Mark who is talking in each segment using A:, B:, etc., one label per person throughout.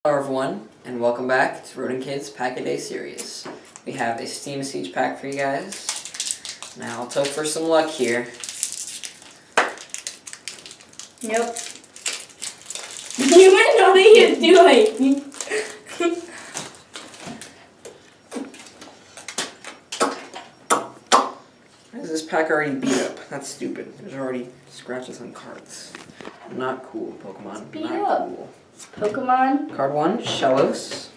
A: Hello everyone, and welcome back to Roden Kids Pack-A-Day series. We have a Steam Siege pack for you guys. Now let's hope for some luck here.
B: Nope. You might know what he's doing.
A: Why is this pack already beat up? That's stupid. There's already scratches on cards. Not cool, Pokemon.
B: Beat
A: Not
B: up.
A: cool.
B: Pokemon.
A: Card 1, Shellos.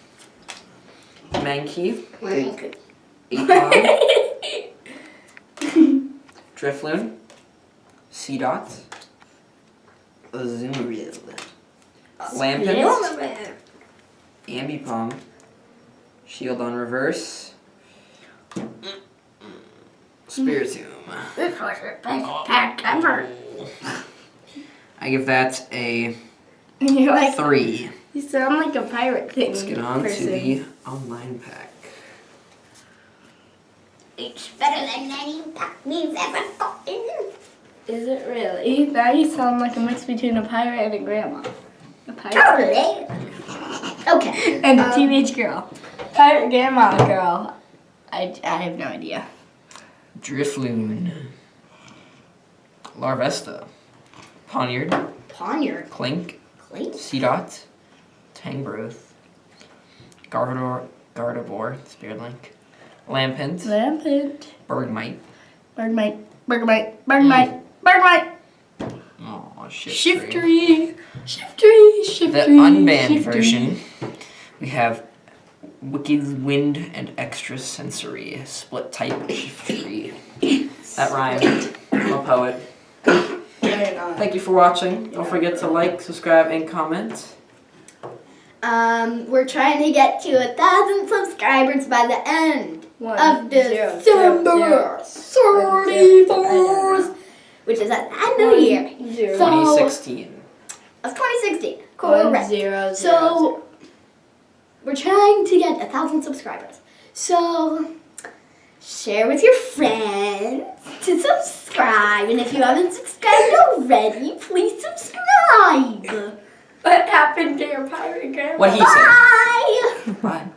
A: Mankey.
B: Wank.
A: Apom. Drifloon. Seedot. Azumarill. Lampent. Ambipom. Shieldon reverse. Spiritomb.
B: This was the best pack ever.
A: I give that a
B: You're like
A: 3.
B: you sound like a pirate thing.
A: Let's get on
B: person.
A: to the online pack.
C: It's better than any pack we've ever gotten.
B: Is it really? Now you sound like a mix between a pirate and a grandma. A pirate
C: Totally. Okay.
B: and a teenage girl. Pirate grandma girl. I have no idea.
A: Drifloon. Larvesta. Poniard.
C: Poniard.
A: Clink.
C: Clink.
A: Seedot. Tangrowth. Gardevoir. Spearlink. Lampent.
B: Lampent.
A: Bergmite.
B: Bergmite. Bergmite. Bergmite. Bergmite.
A: Aw,
B: Shiftry. Shiftry. Shiftry.
A: The unbanned
B: Shiftry.
A: version, we have Wicked Wind and Extrasensory Split Type Shiftry. That rhymed. I'm a poet. Thank you for watching. Don't forget to like, subscribe, and comment.
C: We're trying to get to 1,000 subscribers by the end of December 31st, which is at the end of the year.
A: 2016.
C: Of 2016. Correct.
B: 1000.
C: So we're trying to get 1,000 subscribers. So share with your friends to subscribe, and if you haven't subscribed already, please subscribe.
B: What happened to your pirate grandma?
A: What he said.
C: Bye.
A: Bye.